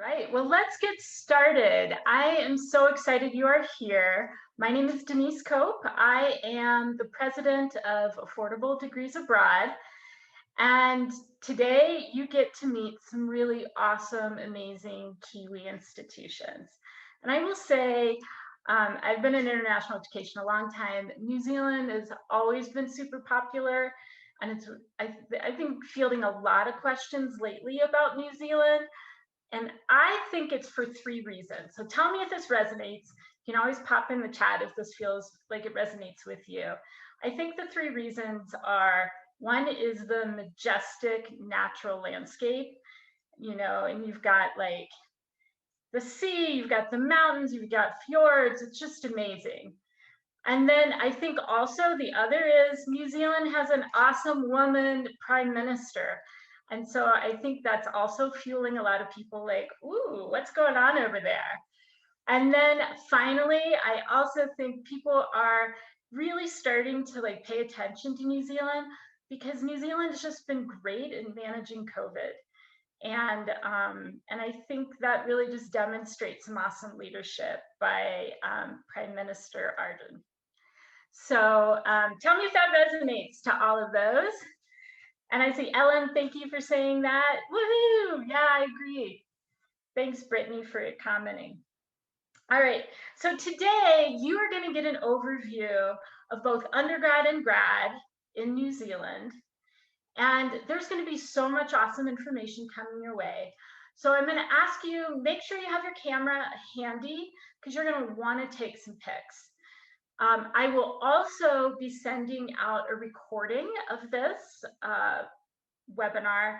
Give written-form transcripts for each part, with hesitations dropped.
Right, well, let's get started. I am so excited you are here. My name is Denise Cope. I am the president of Affordable Degrees Abroad. And today you get to meet some really awesome, amazing Kiwi institutions. And I will say, I've been in international education a long time. New Zealand has always been super popular. And I've been fielding a lot of questions lately about New Zealand. And I think it's for three reasons. So tell me if this resonates. You can always pop in the chat if this feels like it resonates with you. I think the three reasons are, one is the majestic natural landscape, and you've got like the sea, you've got the mountains, you've got fjords. It's just amazing. And then I think also the other is New Zealand has an awesome woman prime minister. And so I think that's also fueling a lot of people like, ooh, what's going on over there? And then finally, I also think people are really starting to like pay attention to New Zealand because New Zealand has just been great in managing COVID. And I think that really just demonstrates some awesome leadership by Prime Minister Ardern. So tell me if that resonates to all of those. And I see Ellen, thank you for saying that. Woohoo! Yeah, I agree. Thanks, Brittany, for commenting. All right, so today you are going to get an overview of both undergrad and grad in New Zealand. And there's going to be so much awesome information coming your way. So I'm going to ask you, make sure you have your camera handy because you're going to want to take some pics. I will also be sending out a recording of this webinar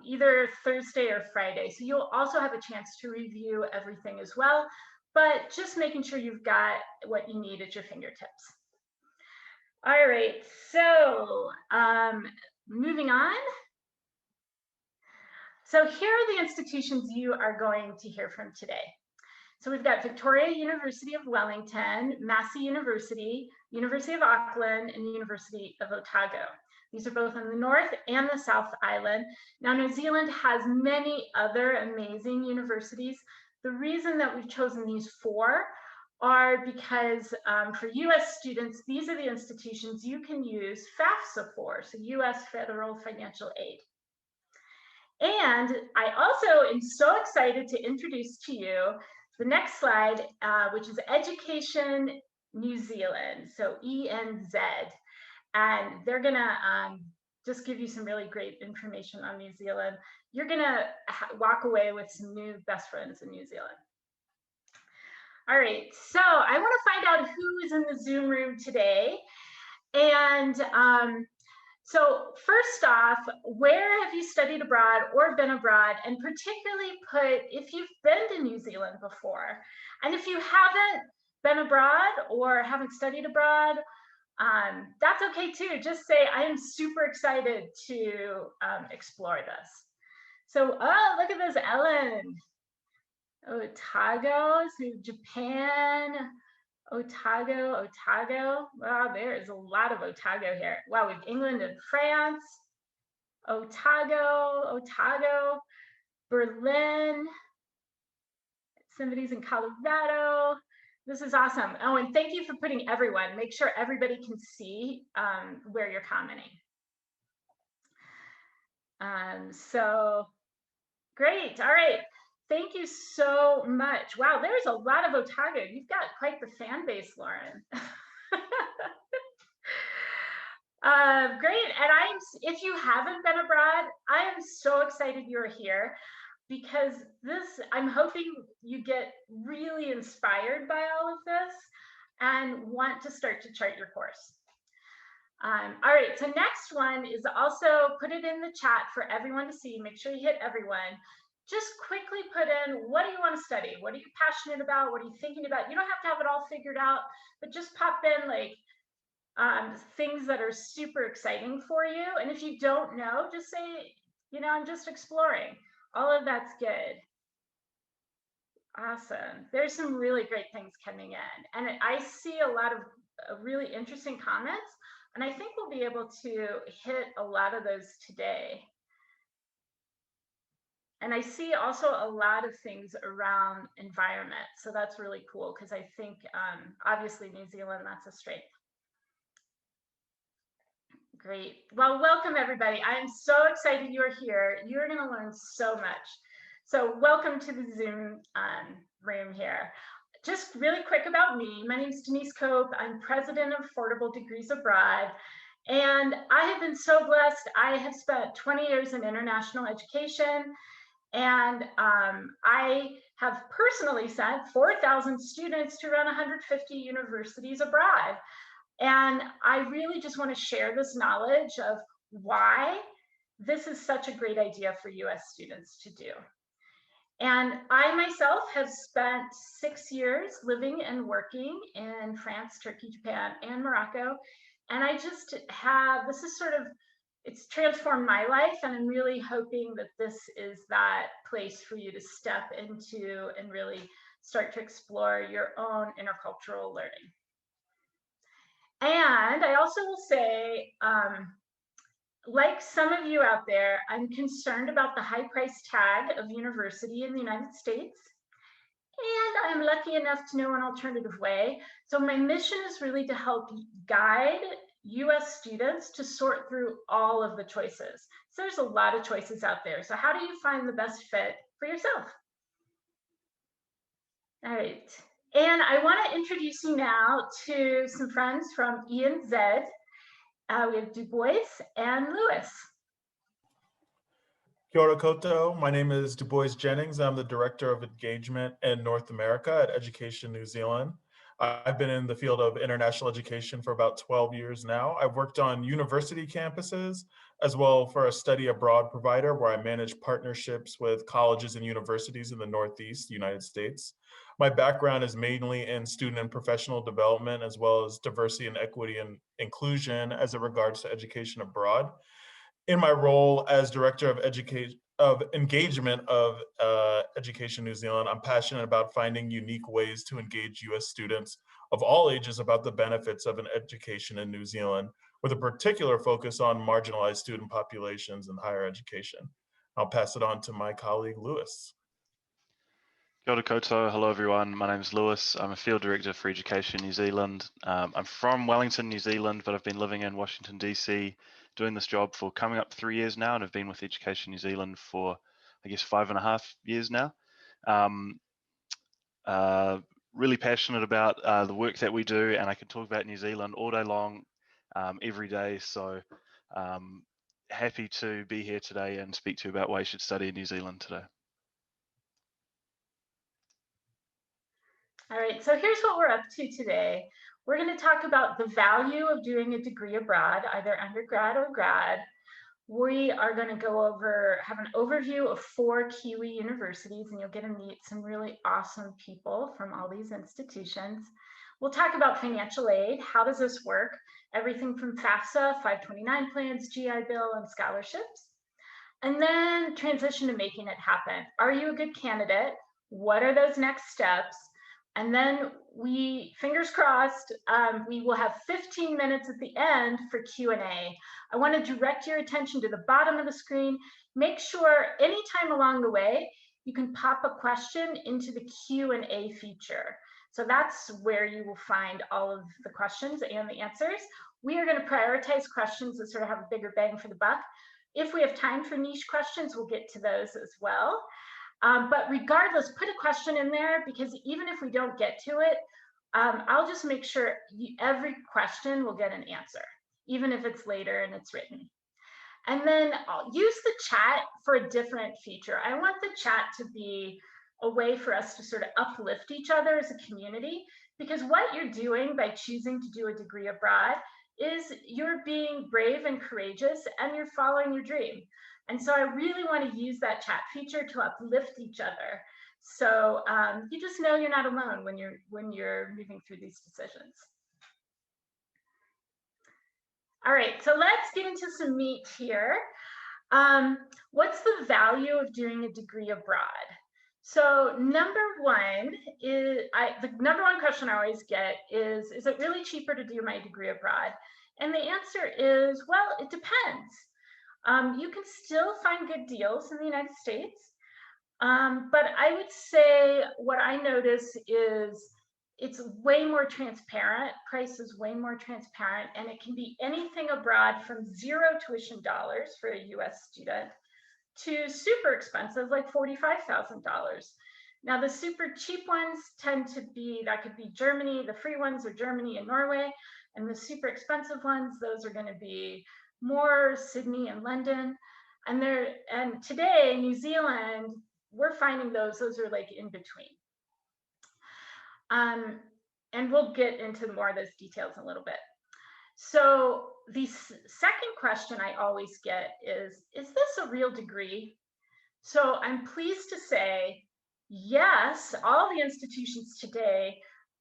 either Thursday or Friday. So you'll also have a chance to review everything as well, but just making sure you've got what you need at your fingertips. All right, so moving on. So here are the institutions you are going to hear from today. So we've got Victoria University of Wellington, Massey University, University of Auckland, and University of Otago. These are both on the North and the South Island. Now, New Zealand has many other amazing universities. The reason that we've chosen these four are because for US students, these are the institutions you can use FAFSA for, so US Federal Financial Aid. And I also am so excited to introduce to you the next slide, which is Education New Zealand, so ENZ. And they're gonna just give you some really great information on New Zealand. You're gonna walk away with some new best friends in New Zealand. All right, so I wanna find out who is in the Zoom room today. And so first off, where have you studied abroad or been abroad? And particularly put if you've been to New Zealand before. And if you haven't been abroad or haven't studied abroad, that's okay too. Just say, I am super excited to explore this. So, oh, look at this, Ellen. Otago, so Japan. Otago. Wow, there is a lot of Otago here. Wow, we have England and France. Otago, Berlin. Somebody's in Colorado. This is awesome. Oh, and thank you for putting everyone. Make sure everybody can see where you're commenting. So great. All right. Thank you so much. Wow, there's a lot of Otago. You've got quite the fan base, Lauren. Great. And if you haven't been abroad, I am so excited you're here because I'm hoping you get really inspired by all of this and want to start to chart your course. All right, so next one is also put it in the chat for everyone to see. Make sure you hit everyone. Just quickly put in, what do you want to study? What are you passionate about? What are you thinking about? You don't have to have it all figured out, but just pop in like things that are super exciting for you. And if you don't know, just say, I'm just exploring. All of that's good. Awesome. There's some really great things coming in. And I see a lot of really interesting comments, and I think we'll be able to hit a lot of those today. And I see also a lot of things around environment. So that's really cool because I think obviously New Zealand, that's a strength. Great. Well, welcome everybody. I'm so excited you're here. You're going to learn so much. So welcome to the Zoom room here. Just really quick about me. My name is Denise Cope. I'm president of Affordable Degrees Abroad. And I have been so blessed. I have spent 20 years in international education. And I have personally sent 4,000 students to around 150 universities abroad. And I really just want to share this knowledge of why this is such a great idea for US students to do. And I myself have spent 6 years living and working in France, Turkey, Japan, and Morocco. And I just have, this is sort of, it's transformed my life. And I'm really hoping that this is that place for you to step into and really start to explore your own intercultural learning. And I also will say, like some of you out there, I'm concerned about the high price tag of university in the United States. And I'm lucky enough to know an alternative way. So my mission is really to help guide US students to sort through all of the choices. So there's a lot of choices out there. So how do you find the best fit for yourself? All right. And I want to introduce you now to some friends from ENZ. We have Du Bois and Lewis. Kia ora koutou. My name is Du Bois Jennings. I'm the Director of Engagement in North America at Education New Zealand. I've been in the field of international education for about 12 years now. I've worked on university campuses as well for a study abroad provider where I manage partnerships with colleges and universities in the Northeast United States. My background is mainly in student and professional development as well as diversity and equity and inclusion as it regards to education abroad. In my role as Director of Engagement of Education New Zealand, I'm passionate about finding unique ways to engage US students of all ages about the benefits of an education in New Zealand, with a particular focus on marginalized student populations in higher education. I'll pass it on to my colleague, Lewis. Kia ora koutou. Hello everyone, my name is Lewis. I'm a Field Director for Education New Zealand. I'm from Wellington, New Zealand, but I've been living in Washington, DC, doing this job for coming up 3 years now, and I've been with Education New Zealand for, I guess, 5.5 years now. Really passionate about the work that we do, and I can talk about New Zealand all day long, every day, so happy to be here today and speak to you about why you should study in New Zealand today. All right, so here's what we're up to today. We're going to talk about the value of doing a degree abroad, either undergrad or grad. We are going to go over, have an overview of 4 Kiwi universities, and you'll get to meet some really awesome people from all these institutions. We'll talk about financial aid. How does this work? Everything from FAFSA, 529 plans, GI Bill, and scholarships. And then transition to making it happen. Are you a good candidate? What are those next steps? And then we, fingers crossed, we will have 15 minutes at the end for Q&A. I want to direct your attention to the bottom of the screen. Make sure anytime along the way, you can pop a question into the Q&A feature. So that's where you will find all of the questions and the answers. We are going to prioritize questions that sort of have a bigger bang for the buck. If we have time for niche questions, we'll get to those as well. But regardless, put a question in there, because even if we don't get to it, I'll just make sure every question will get an answer, even if it's later and it's written. And then I'll use the chat for a different feature. I want the chat to be a way for us to sort of uplift each other as a community, because what you're doing by choosing to do a degree abroad is you're being brave and courageous, and you're following your dream. And so I really want to use that chat feature to uplift each other. So you just know you're not alone when you're moving through these decisions. All right, so let's get into some meat here. What's the value of doing a degree abroad? So number one is, the number one question I always get is it really cheaper to do my degree abroad? And the answer is, well, it depends. You can still find good deals in the United States. But I would say what I notice is it's way more transparent. Price is way more transparent, and it can be anything abroad from $0 tuition for a US student to super expensive, like $45,000. Now, the super cheap ones tend to be, that could be Germany, the free ones are Germany and Norway, and the super expensive ones, those are going to be more Sydney and London. And today, New Zealand, we're finding those are like in between. And we'll get into more of those details in a little bit. So the second question I always get is this a real degree? So I'm pleased to say, yes, all the institutions today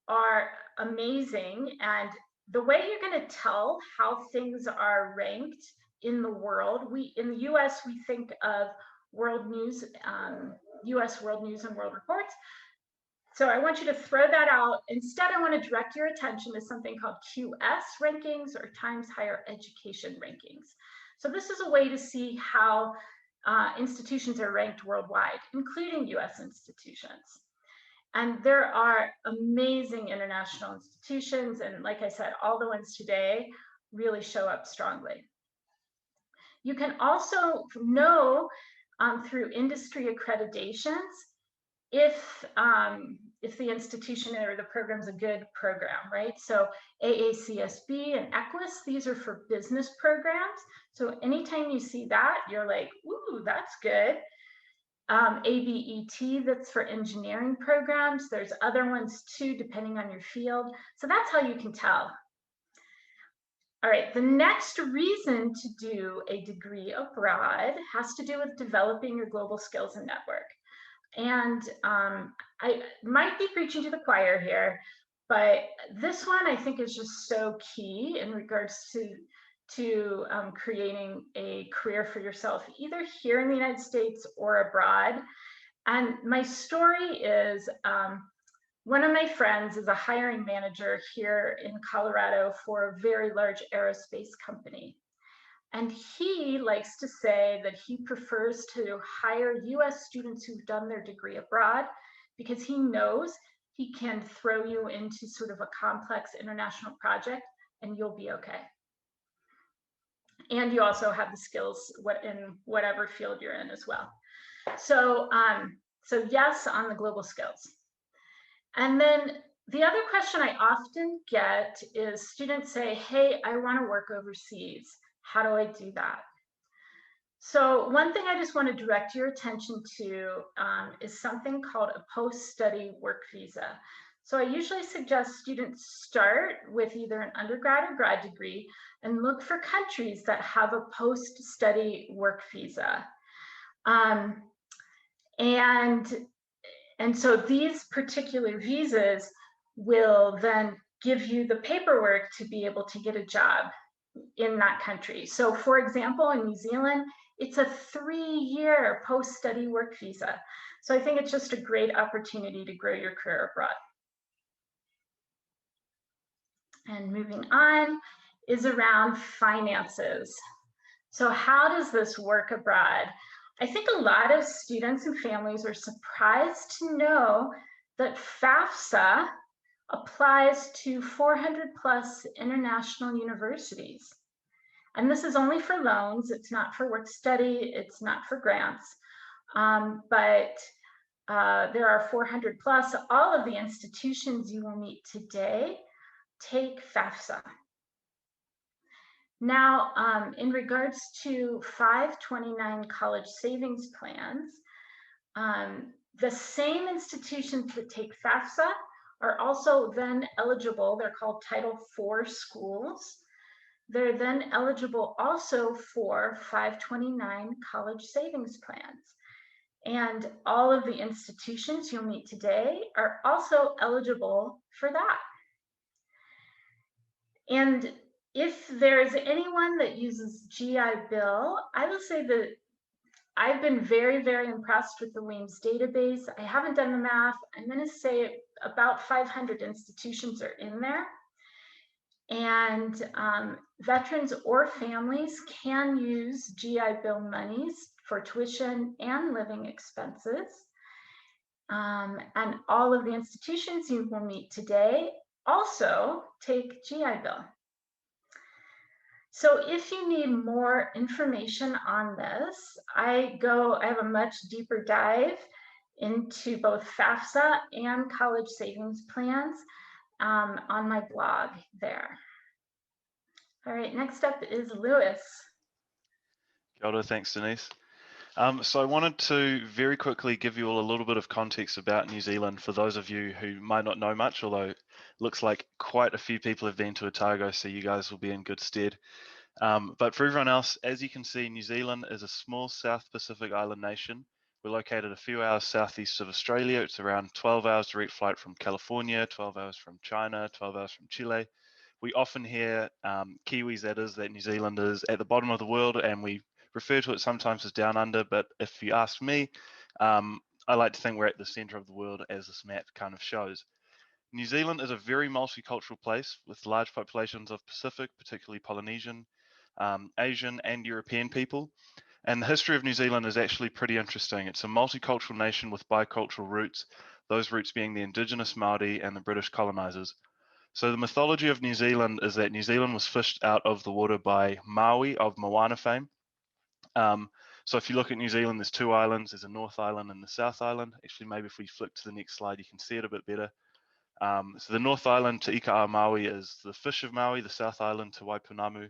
are amazing. And the way you're going to tell how things are ranked in the world, in the US, we think of world news, US World News and World Reports. So I want you to throw that out. Instead, I want to direct your attention to something called QS rankings, or Times Higher Education rankings. So this is a way to see how institutions are ranked worldwide, including US institutions. And there are amazing international institutions. And like I said, all the ones today really show up strongly. You can also know through industry accreditations if the institution or the program's a good program, right? So AACSB and EQUIS, these are for business programs. So anytime you see that, you're like, ooh, that's good. ABET, that's for engineering programs. There's other ones too, depending on your field. So that's how you can tell. All right, the next reason to do a degree abroad has to do with developing your global skills and network. And I might be preaching to the choir here, but this one I think is just so key in regards to creating a career for yourself, either here in the United States or abroad. And my story is one of my friends is a hiring manager here in Colorado for a very large aerospace company. And he likes to say that he prefers to hire US students who've done their degree abroad because he knows he can throw you into sort of a complex international project and you'll be okay. And you also have the skills in whatever field you're in as well. So, so yes, on the global skills. And then the other question I often get is students say, hey, I want to work overseas. How do I do that? So one thing I just want to direct your attention to is something called a post-study work visa. So I usually suggest students start with either an undergrad or grad degree and look for countries that have a post-study work visa. And so these particular visas will then give you the paperwork to be able to get a job in that country. So for example, in New Zealand, it's a 3-year post-study work visa. So I think it's just a great opportunity to grow your career abroad. And moving on is around finances. So how does this work abroad? I think a lot of students and families are surprised to know that FAFSA applies to 400 plus international universities. And this is only for loans. It's not for work study. It's not for grants. But there are 400 plus. All of the institutions you will meet today take FAFSA. Now, in regards to 529 college savings plans, the same institutions that take FAFSA are also then eligible. They're called Title IV schools. They're then eligible also for 529 college savings plans. And all of the institutions you'll meet today are also eligible for that. And if there's anyone that uses GI Bill, I will say that I've been very, very impressed with the Weems database. I haven't done the math. I'm going to say about 500 institutions are in there. And veterans or families can use GI Bill monies for tuition and living expenses. And all of the institutions you will meet today also take GI Bill. So if you need more information on this, I have a much deeper dive into both FAFSA and college savings plans on my blog there. All right, next up is Lewis. Kia ora, thanks, Denise. So I wanted to very quickly give you all a little bit of context about New Zealand for those of you who might not know much, although it looks like quite a few people have been to Otago, so you guys will be in good stead. But for everyone else, as you can see, New Zealand is a small South Pacific island nation. We're located a few hours southeast of Australia. It's around 12 hours direct flight from California, 12 hours from China, 12 hours from Chile. We often hear Kiwis, that New Zealand is at the bottom of the world, and we refer to it sometimes as down under, but if you ask me, I like to think we're at the center of the world, as this map kind of shows. New Zealand is a very multicultural place with large populations of Pacific, particularly Polynesian, Asian and European people. And the history of New Zealand is actually pretty interesting. It's a multicultural nation with bicultural roots, those roots being the indigenous Māori and the British colonizers. So the mythology of New Zealand is that New Zealand was fished out of the water by Maui of Moana fame. So if you look at New Zealand, there's two islands. There's a North Island and the South Island. Actually, maybe if we flick to the next slide, you can see it a bit better. So the North Island to Ika Maui is the fish of Maui, the South Island to Waipunamu.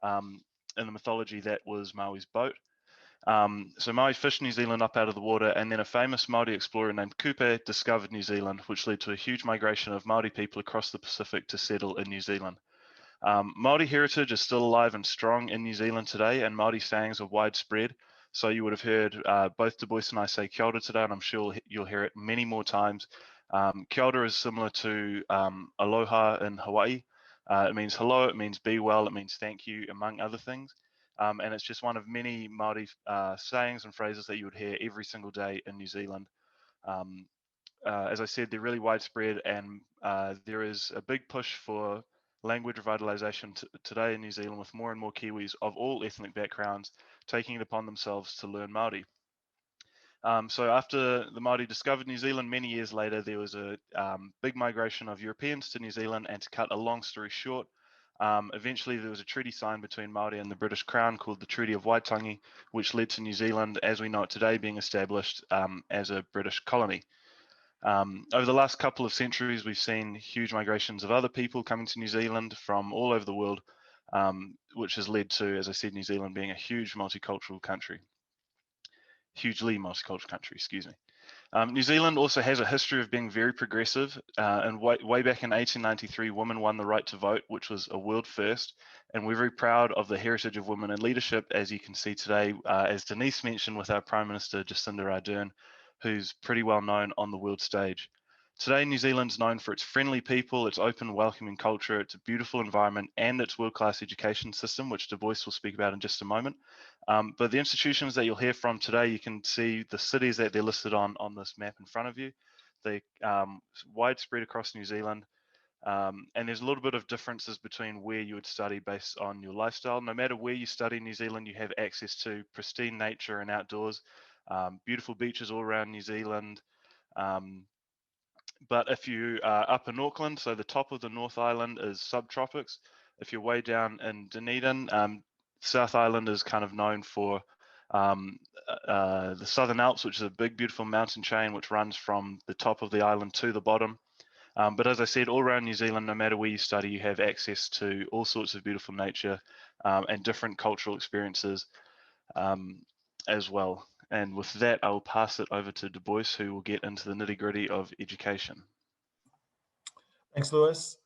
In the mythology, that was Maui's boat. So Maui fished New Zealand up out of the water, and then a famous Māori explorer named Kupe discovered New Zealand, which led to a huge migration of Māori people across the Pacific to settle in New Zealand. Māori heritage is still alive and strong in New Zealand today, and Māori sayings are widespread. So you would have heard both Du Bois and I say kia ora today, and I'm sure you'll hear it many more times. Kia ora is similar to aloha in Hawaii. It means hello, it means be well, it means thank you, among other things. And it's just one of many Māori sayings and phrases that you would hear every single day in New Zealand. As I said, they're really widespread, and there is a big push for language revitalization today in New Zealand, with more and more Kiwis of all ethnic backgrounds taking it upon themselves to learn Māori. So after the Māori discovered New Zealand many years later, there was a big migration of Europeans to New Zealand, and to cut a long story short, eventually there was a treaty signed between Māori and the British Crown called the Treaty of Waitangi, which led to New Zealand as we know it today being established as a British colony. Over the last couple of centuries, we've seen huge migrations of other people coming to New Zealand from all over the world, which has led to, as I said, New Zealand being a huge multicultural country. Hugely multicultural country, excuse me. New Zealand also has a history of being very progressive, and way back in 1893, women won the right to vote, which was a world first, and we're very proud of the heritage of women in leadership, as you can see today, as Denise mentioned, with our Prime Minister Jacinda Ardern, who's pretty well known on the world stage. Today, New Zealand's known for its friendly people, its open, welcoming culture, its beautiful environment, and its world-class education system, which Du Bois will speak about in just a moment. But the institutions that you'll hear from today, you can see the cities that they're listed on this map in front of you. They're widespread across New Zealand. And there's a little bit of differences between where you would study based on your lifestyle. No matter where you study in New Zealand, you have access to pristine nature and outdoors, beautiful beaches all around New Zealand. But if you are up in Auckland, so the top of the North Island is subtropics. If you're way down in Dunedin, South Island is kind of known for the Southern Alps, which is a big, beautiful mountain chain which runs from the top of the island to the bottom. But as I said, all around New Zealand, no matter where you study, you have access to all sorts of beautiful nature and different cultural experiences as well. And with that, I will pass it over to Du Bois, who will get into the nitty-gritty of education. Thanks, Lewis.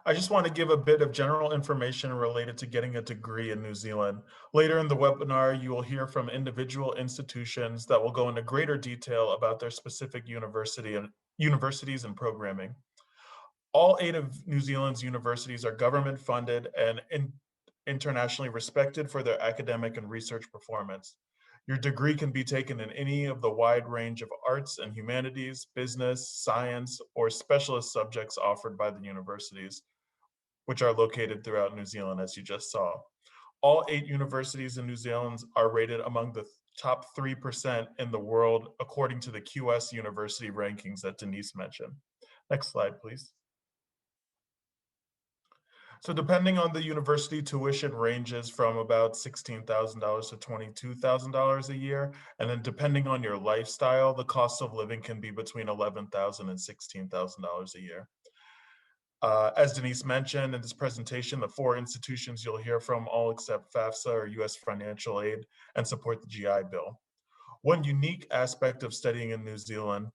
I just want to give a bit of general information related to getting a degree in New Zealand. Later in the webinar, you will hear from individual institutions that will go into greater detail about their specific universities and programming. All 8 of New Zealand's universities are government funded and internationally respected for their academic and research performance. Your degree can be taken in any of the wide range of arts and humanities, business, science, or specialist subjects offered by the universities, which are located throughout New Zealand, as you just saw. All 8 universities in New Zealand are rated among the top 3% in the world, according to the QS University rankings that Denise mentioned. Next slide, please. So depending on the university, tuition ranges from about $16,000 to $22,000 a year. And then depending on your lifestyle, the cost of living can be between $11,000 and $16,000 a year. As Denise mentioned in this presentation, the 4 institutions you'll hear from all except FAFSA or US financial aid and support the GI Bill. One unique aspect of studying in New Zealand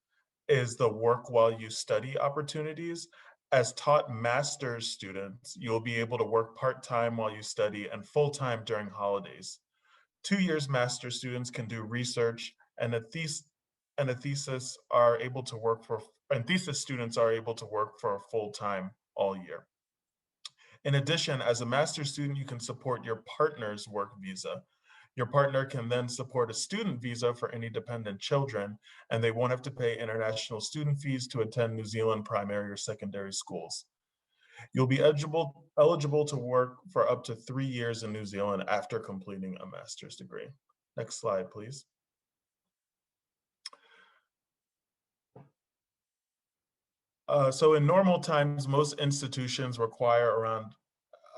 is the work while you study opportunities. As taught master's students, you'll be able to work part-time while you study and full-time during holidays. 2 years master's students can do research, and thesis students are able to work for full-time all year. In addition, as a master's student, you can support your partner's work visa. Your partner can then support a student visa for any dependent children, and they won't have to pay international student fees to attend New Zealand primary or secondary schools. You'll be eligible to work for up to 3 years in New Zealand after completing a master's degree. Next slide, please. So in normal times, most institutions require around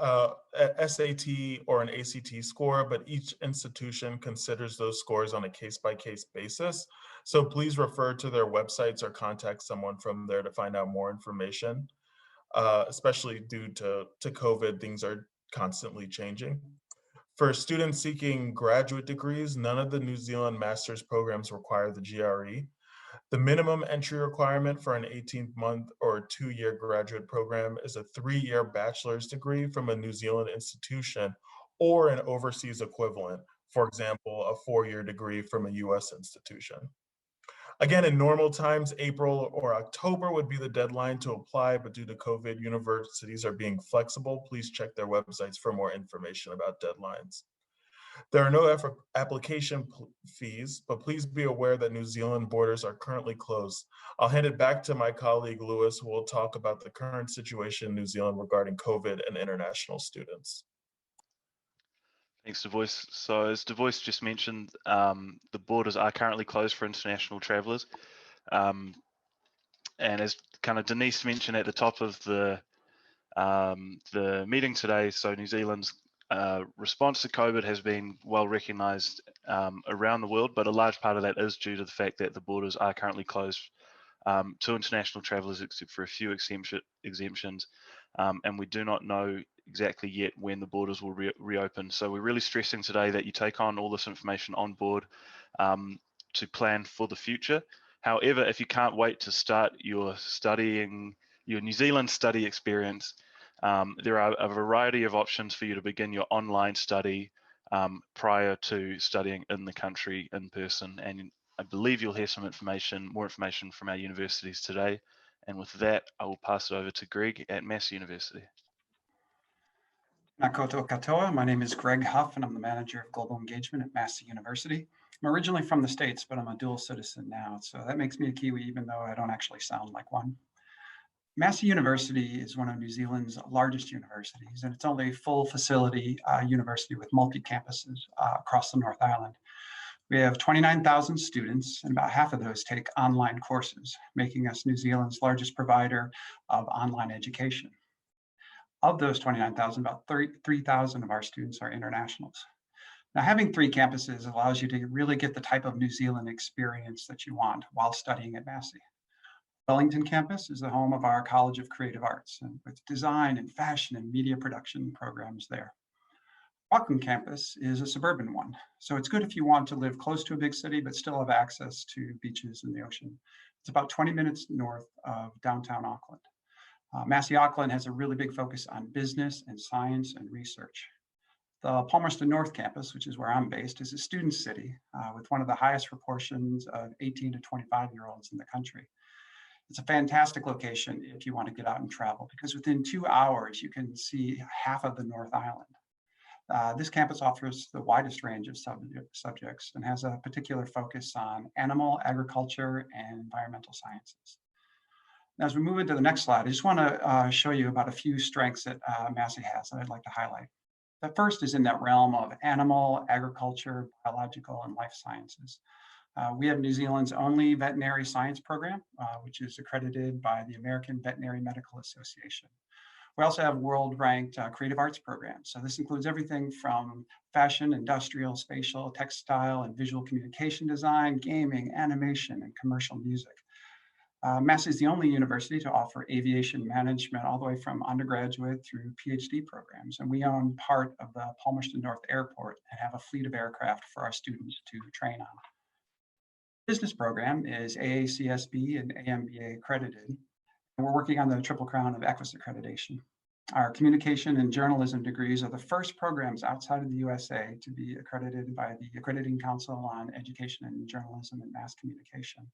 a SAT or an ACT score, but each institution considers those scores on a case-by-case basis. So please refer to their websites or contact someone from there to find out more information. Especially due to COVID, things are constantly changing. For students seeking graduate degrees, none of the New Zealand master's programs require the GRE. The minimum entry requirement for an 18-month or 2-year graduate program is a 3-year bachelor's degree from a New Zealand institution or an overseas equivalent, for example, a 4-year degree from a US institution. Again, in normal times, April or October would be the deadline to apply, but due to COVID, universities are being flexible. Please check their websites for more information about deadlines. There are no application fees, but please be aware that New Zealand borders are currently closed. I'll hand it back to my colleague, Lewis, who will talk about the current situation in New Zealand regarding COVID and international students. Thanks, DeVoice. So as DeVoice just mentioned, the borders are currently closed for international travelers. And as kind of Denise mentioned at the top of the meeting today, so New Zealand's response to COVID has been well recognized around the world, but a large part of that is due to the fact that the borders are currently closed to international travelers, except for a few exemptions. And we do not know exactly yet when the borders will reopen. So we're really stressing today that you take on all this information on board to plan for the future. However, if you can't wait to start your New Zealand study experience, there are a variety of options for you to begin your online study prior to studying in the country in person. And I believe you'll hear more information from our universities today. And with that, I will pass it over to Greg at Massey University. Nā koutou katoa. My name is Greg Huff, and I'm the manager of global engagement at Massey University. I'm originally from the States, but I'm a dual citizen now. So that makes me a Kiwi, even though I don't actually sound like one. Massey University is one of New Zealand's largest universities, and it's only a full facility university with multi-campuses across the North Island. We have 29,000 students, and about half of those take online courses, making us New Zealand's largest provider of online education. Of those 29,000, about 3,000 of our students are internationals. Now, having 3 campuses allows you to really get the type of New Zealand experience that you want while studying at Massey. Wellington campus is the home of our College of Creative Arts, and with design and fashion and media production programs there. Auckland campus is a suburban one, so it's good if you want to live close to a big city but still have access to beaches and the ocean. It's about 20 minutes north of downtown Auckland. Massey Auckland has a really big focus on business and science and research. The Palmerston North campus, which is where I'm based, is a student city with one of the highest proportions of 18 to 25-year-olds in the country. It's a fantastic location if you want to get out and travel, because within 2 hours, you can see half of the North Island. This campus offers the widest range of subjects and has a particular focus on animal, agriculture, and environmental sciences. Now, as we move into the next slide, I just want to show you about a few strengths that Massey has that I'd like to highlight. The first is in that realm of animal, agriculture, biological, and life sciences. We have New Zealand's only veterinary science program, which is accredited by the American Veterinary Medical Association. We also have world-ranked creative arts programs. So this includes everything from fashion, industrial, spatial, textile, and visual communication design, gaming, animation, and commercial music. Massey is the only university to offer aviation management all the way from undergraduate through PhD programs. And we own part of the Palmerston North Airport and have a fleet of aircraft for our students to train on. Business program is AACSB and AMBA accredited, and we're working on the Triple Crown of EQUIS accreditation. Our communication and journalism degrees are the first programs outside of the USA to be accredited by the Accrediting Council on Education and Journalism and Mass Communication.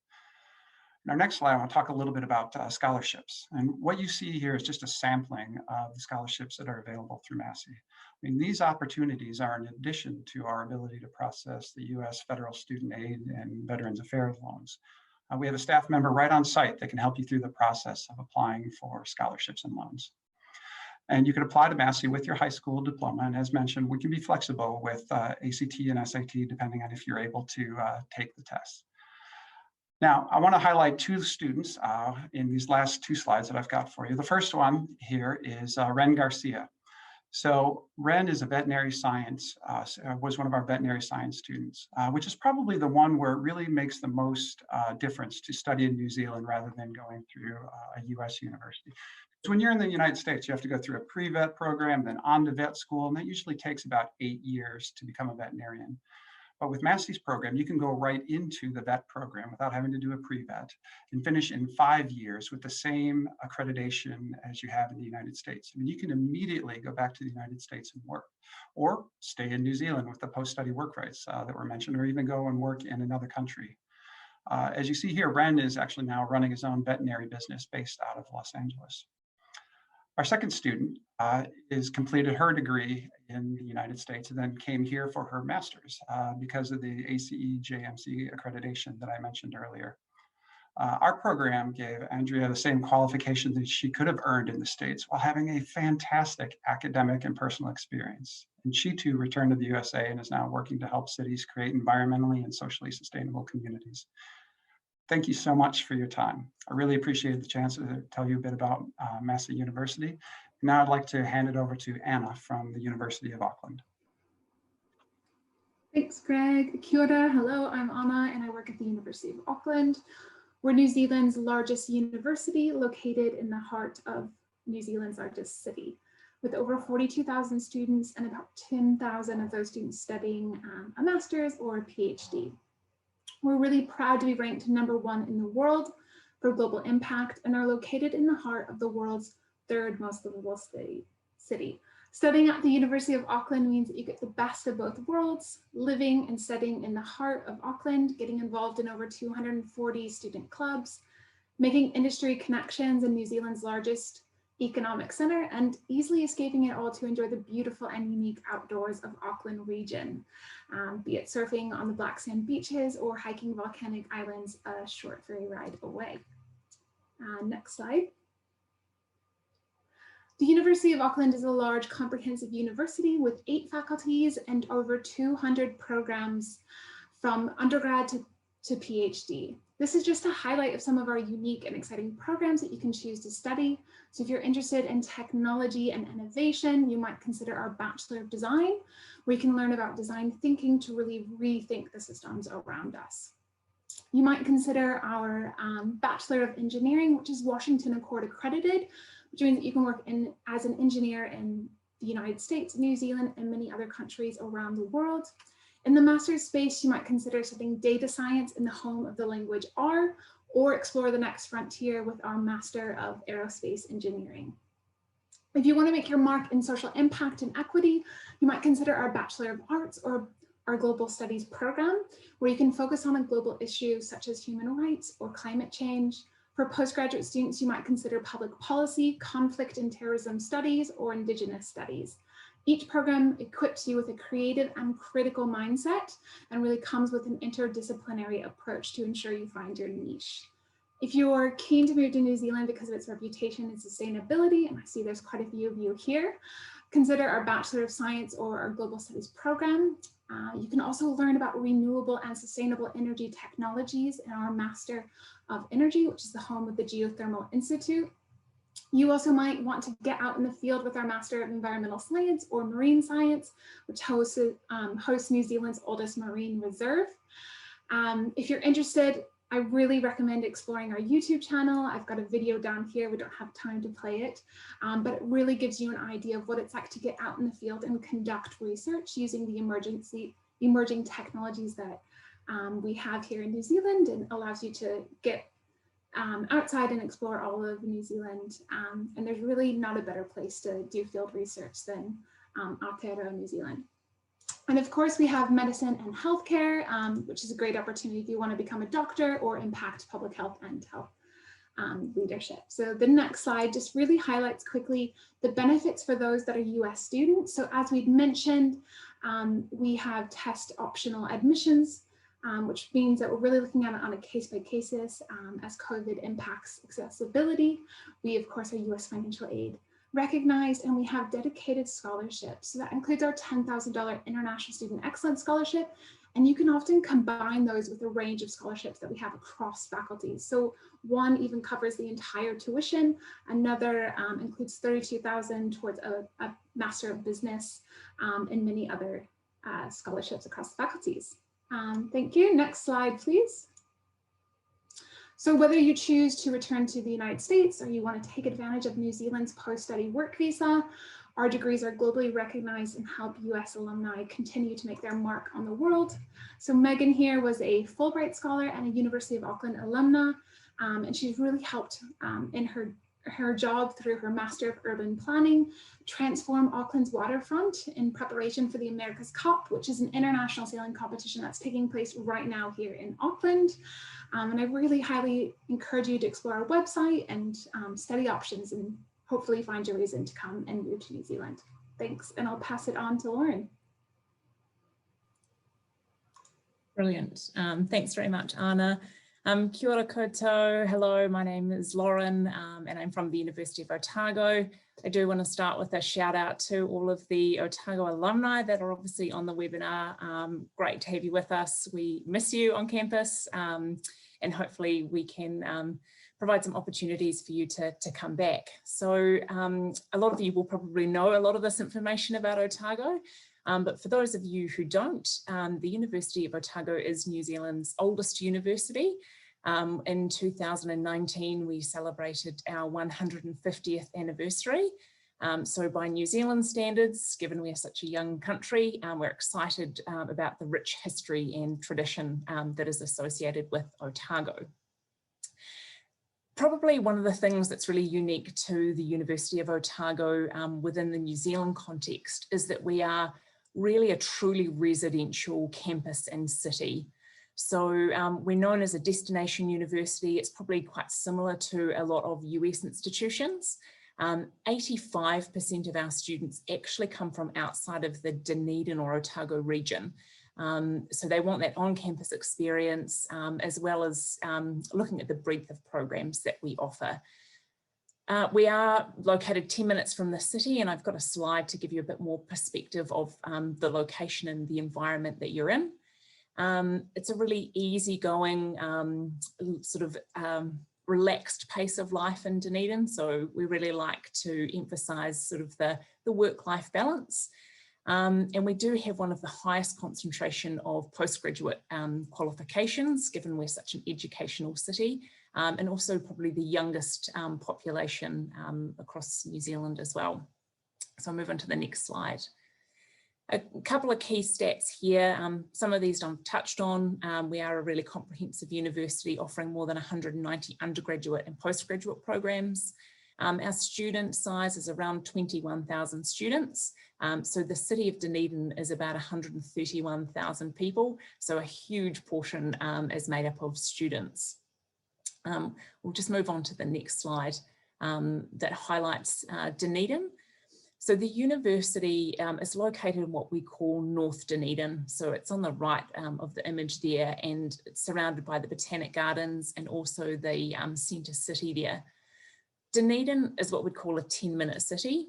In our next slide, I want to talk a little bit about scholarships. And what you see here is just a sampling of the scholarships that are available through Massey. I mean, these opportunities are in addition to our ability to process the US federal student aid and Veterans Affairs loans. We have a staff member right on site that can help you through the process of applying for scholarships and loans. And you can apply to Massey with your high school diploma. And as mentioned, we can be flexible with ACT and SAT, depending on if you're able to take the test. Now, I want to highlight two students in these last two slides that I've got for you. The first one here is Ren Garcia. So Ren is a veterinary science, was one of our veterinary science students, which is probably the one where it really makes the most difference to study in New Zealand rather than going through a US university. So when you're in the United States, you have to go through a pre-vet program, then on to vet school, and that usually takes about 8 years to become a veterinarian. But with Massey's program, you can go right into the vet program without having to do a pre-vet and finish in 5 years with the same accreditation as you have in the United States. I mean, you can immediately go back to the United States and work, or stay in New Zealand with the post-study work rights that were mentioned, or even go and work in another country. As you see here, Ren is actually now running his own veterinary business based out of Los Angeles. Our second student is completed her degree in the United States and then came here for her master's because of the ACE-JMC accreditation that I mentioned earlier. Our program gave Andrea the same qualification that she could have earned in the States while having a fantastic academic and personal experience. And she too returned to the USA and is now working to help cities create environmentally and socially sustainable communities. Thank you so much for your time. I really appreciate the chance to tell you a bit about Massey University. Now I'd like to hand it over to Anna from the University of Auckland. Thanks, Greg. Kia ora. Hello, I'm Anna and I work at the University of Auckland. We're New Zealand's largest university located in the heart of New Zealand's largest city, with over 42,000 students and about 10,000 of those students studying a master's or a PhD. We're really proud to be ranked #1 in the world for global impact and are located in the heart of the world's third most livable city. Studying at the University of Auckland means that you get the best of both worlds, living and studying in the heart of Auckland, getting involved in over 240 student clubs, making industry connections in New Zealand's largest economic center, and easily escaping it all to enjoy the beautiful and unique outdoors of Auckland region, be it surfing on the black sand beaches or hiking volcanic islands a short ferry ride away. Next slide. The University of Auckland is a large comprehensive university with 8 faculties and over 200 programs from undergrad to PhD. This is just a highlight of some of our unique and exciting programs that you can choose to study. So if you're interested in technology and innovation, you might consider our Bachelor of Design, where you can learn about design thinking to really rethink the systems around us. You might consider our Bachelor of Engineering, which is Washington Accord accredited, which means that you can work as an engineer in the United States, New Zealand, and many other countries around the world. In the master's space, you might consider studying data science in the home of the language R, or explore the next frontier with our Master of Aerospace Engineering. If you want to make your mark in social impact and equity, you might consider our Bachelor of Arts or our Global Studies program, where you can focus on a global issue such as human rights or climate change. For postgraduate students, you might consider public policy, conflict and terrorism studies, or Indigenous studies. Each program equips you with a creative and critical mindset and really comes with an interdisciplinary approach to ensure you find your niche. If you're keen to move to New Zealand because of its reputation and sustainability, and I see there's quite a few of you here, consider our Bachelor of Science or our Global Studies program. You can also learn about renewable and sustainable energy technologies in our Master of Energy, which is the home of the Geothermal Institute. You also might want to get out in the field with our Master of Environmental Science or Marine Science, which hosts New Zealand's oldest marine reserve. If you're interested, I really recommend exploring our YouTube channel. I've got a video down here. We don't have time to play it, but it really gives you an idea of what it's like to get out in the field and conduct research using the emerging technologies that we have here in New Zealand, and allows you to get outside and explore all of New Zealand. And there's really not a better place to do field research than Aotearoa, New Zealand. And of course, we have medicine and healthcare, which is a great opportunity if you want to become a doctor or impact public health and health leadership. So the next slide just really highlights quickly the benefits for those that are US students. So as we'd mentioned, we have test optional admissions, which means that we're really looking at it on a case-by-case basis as COVID impacts accessibility. We, of course, are US financial aid recognized, and we have dedicated scholarships. So that includes our $10,000 International Student Excellence Scholarship, and you can often combine those with a range of scholarships that we have across faculties. So one even covers the entire tuition, another includes $32,000 towards a Master of Business, and many other scholarships across the faculties. Thank you. Next slide, please. So whether you choose to return to the United States or you want to take advantage of New Zealand's post-study work visa, our degrees are globally recognized and help US alumni continue to make their mark on the world. So Megan here was a Fulbright scholar and a University of Auckland alumna, and she's really helped in her job through her Master of Urban Planning, transform Auckland's waterfront in preparation for the America's Cup, which is an international sailing competition that's taking place right now here in Auckland. And I really highly encourage you to explore our website and study options, and hopefully find your reason to come and move to New Zealand. Thanks, and I'll pass it on to Lauren. Brilliant. Thanks very much, Anna. Kia ora koutou. Hello, my name is Lauren, and I'm from the University of Otago. I do want to start with a shout out to all of the Otago alumni that are obviously on the webinar. Great to have you with us. We miss you on campus, and hopefully we can provide some opportunities for you to come back. So a lot of you will probably know a lot of this information about Otago. But for those of you who don't, the University of Otago is New Zealand's oldest university. In 2019, we celebrated our 150th anniversary. So by New Zealand standards, given we're such a young country, we're excited about the rich history and tradition that is associated with Otago. Probably one of the things that's really unique to the University of Otago within the New Zealand context is that we are really a truly residential campus and city. So we're known as a destination university. It's probably quite similar to a lot of US institutions. 85% of our students actually come from outside of the Dunedin or Otago region. So they want that on-campus experience, as well as looking at the breadth of programs that we offer. We are located 10 minutes from the city, and I've got a slide to give you a bit more perspective of the location and the environment that you're in. It's a really easygoing, sort of relaxed pace of life in Dunedin. So we really like to emphasize sort of the work-life balance. And we do have one of the highest concentration of postgraduate qualifications, given we're such an educational city, and also probably the youngest population across New Zealand as well. So I'll move on to the next slide. A couple of key stats here. Some of these I've touched on. We are a really comprehensive university offering more than 190 undergraduate and postgraduate programs. Our student size is around 21,000 students. So the city of Dunedin is about 131,000 people. So a huge portion is made up of students. We'll just move on to the next slide that highlights Dunedin. So the university is located in what we call North Dunedin. So it's on the right of the image there, and it's surrounded by the Botanic Gardens and also the centre city there. Dunedin is what we'd call a 10-minute city.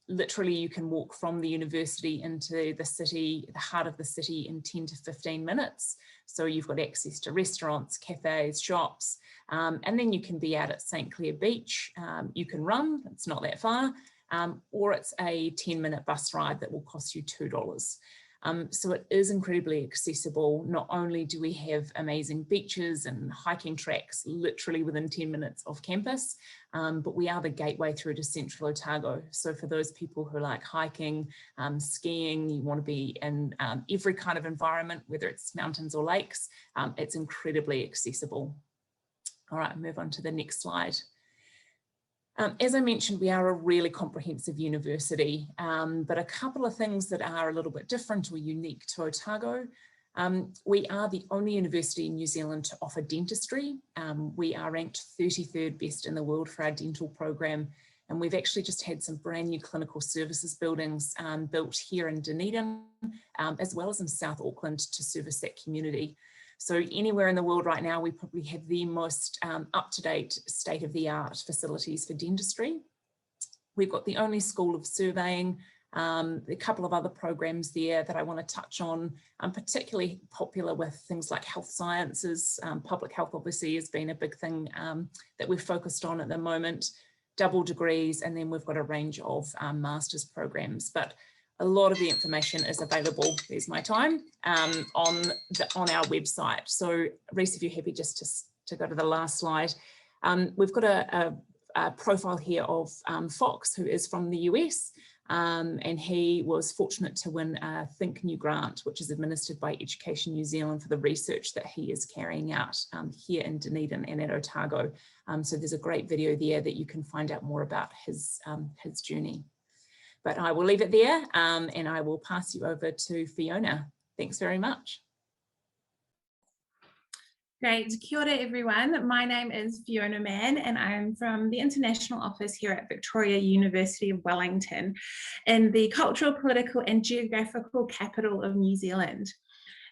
Literally, you can walk from the university into the city, the heart of the city, in 10 to 15 minutes. So you've got access to restaurants, cafes, shops, and then you can be out at St. Clair Beach. You can run, it's not that far, or it's a 10-minute bus ride that will cost you $2. So it is incredibly accessible. Not only do we have amazing beaches and hiking tracks literally within 10 minutes of campus, but we are the gateway through to Central Otago. So for those people who like hiking, skiing, you want to be in every kind of environment, whether it's mountains or lakes, it's incredibly accessible. All right, move on to the next slide. As I mentioned, we are a really comprehensive university, but a couple of things that are a little bit different or unique to Otago. We are the only university in New Zealand to offer dentistry. We are ranked 33rd best in the world for our dental program, and we've actually just had some brand new clinical services buildings built here in Dunedin, as well as in South Auckland to service that community. So anywhere in the world right now, we probably have the most up-to-date state-of-the-art facilities for dentistry. We've got the only school of surveying, a couple of other programs there that I want to touch on. I'm particularly popular with things like health sciences. Public health obviously has been a big thing that we're focused on at the moment, double degrees, and then we've got a range of master's programs. But a lot of the information is available, there's my time, on our website. So Reese, if you're happy just to go to the last slide. We've got a profile here of Fox, who is from the US, and he was fortunate to win a Think New grant, which is administered by Education New Zealand for the research that he is carrying out here in Dunedin and at Otago. So there's a great video there that you can find out more about his journey. But I will leave it there and I will pass you over to Fiona. Thanks very much. Great. Kia ora, everyone. My name is Fiona Mann and I'm from the International Office here at Victoria University of Wellington in the cultural, political and geographical capital of New Zealand.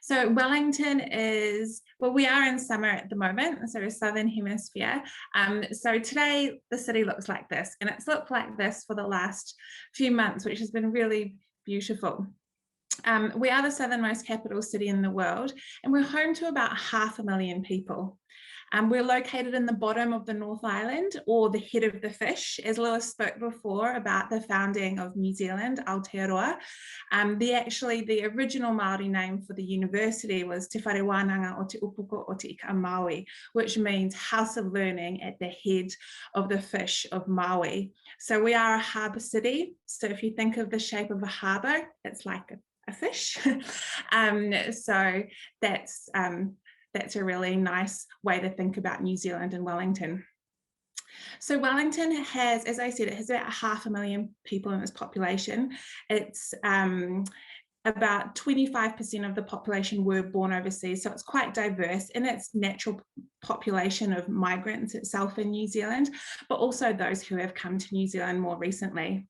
So Wellington is, well, we are in summer at the moment, so Southern Hemisphere. So today the city looks like this, and it's looked like this for the last few months, which has been really beautiful. We are the southernmost capital city in the world, and we're home to about 500,000 people. We're located in the bottom of the North Island, or the head of the fish, as Lewis spoke before about the founding of New Zealand, Aotearoa. The original Māori name for the university was Te Whare Wānanga o Te Upuko o Te Ika Maui, which means House of Learning at the head of the fish of Maui. So we are a harbour city. So if you think of the shape of a harbour, it's like a fish. So that's a really nice way to think about New Zealand and Wellington. So Wellington has, as I said, it has about 500,000 people in its population. It's about 25% of the population were born overseas, so it's quite diverse in its natural population of migrants itself in New Zealand, but also those who have come to New Zealand more recently.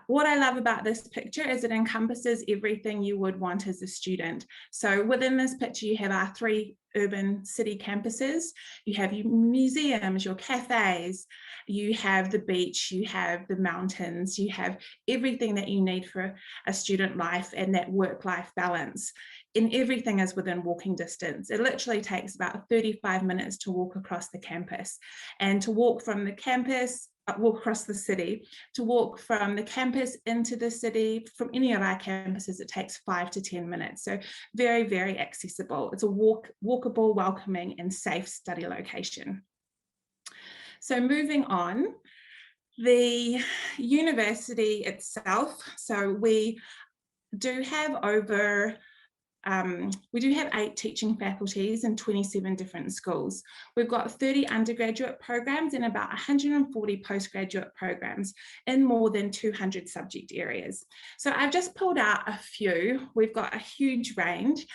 What I love about this picture is it encompasses everything you would want as a student. So within this picture, you have our 3 urban city campuses. You have your museums, your cafes, you have the beach, you have the mountains, you have everything that you need for a student life and that work-life balance. And everything is within walking distance. It literally takes about 35 minutes to walk across the campus. And to walk from the campus, walk across the city, to walk from the campus into the city, from any of our campuses, it takes 5 to 10 minutes. So very, very accessible. It's a walkable, welcoming and safe study location. So moving on, the university itself. So we do have 8 teaching faculties in 27 different schools. We've got 30 undergraduate programs and about 140 postgraduate programs in more than 200 subject areas. So I've just pulled out a few. We've got a huge range.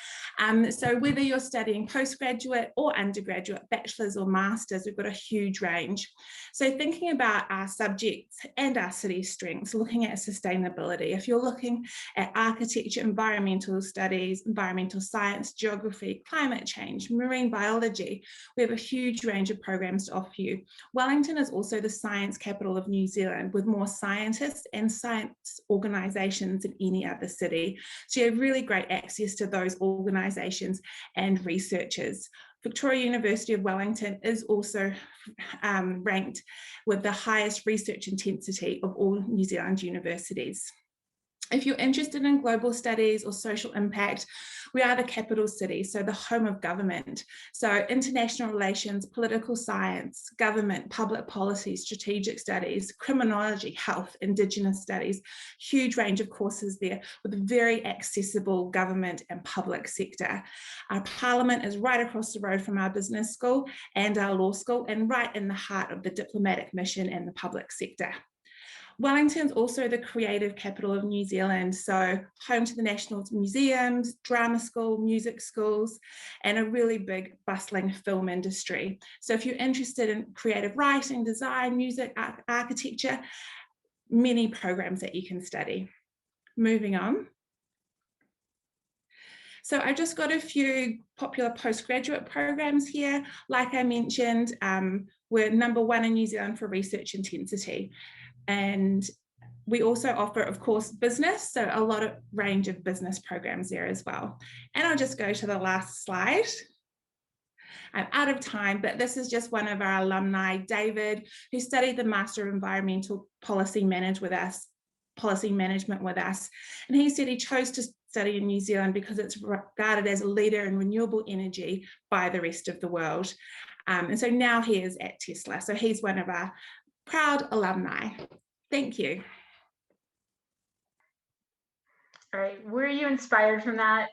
So whether you're studying postgraduate or undergraduate, bachelor's or master's, we've got a huge range. So thinking about our subjects and our city strengths, looking at sustainability, if you're looking at architecture, environmental studies, environmental science, geography, climate change, marine biology. We have a huge range of programs to offer you. Wellington is also the science capital of New Zealand, with more scientists and science organisations than any other city. So you have really great access to those organisations and researchers. Victoria University of Wellington is also ranked with the highest research intensity of all New Zealand universities. If you're interested in global studies or social impact, we are the capital city, so the home of government. So international relations, political science, government, public policy, strategic studies, criminology, health, Indigenous studies, huge range of courses there with very accessible government and public sector. Our parliament is right across the road from our business school and our law school, and right in the heart of the diplomatic mission and the public sector. Wellington's also the creative capital of New Zealand, so home to the National Museums, drama school, music schools, and a really big bustling film industry. So if you're interested in creative writing, design, music, architecture, many programs that you can study. Moving on. So I just got a few popular postgraduate programs here. Like I mentioned, we're #1 in New Zealand for research intensity. And we also offer, of course, business, so a lot of range of business programs there as well. And I'll just go to the last slide. I'm out of time, but this is just one of our alumni, David, who studied the Master of Environmental Policy Management with us. And he said he chose to study in New Zealand because it's regarded as a leader in renewable energy by the rest of the world. And so now he is at Tesla. So he's one of our proud alumni. Thank you. All right, were you inspired from that?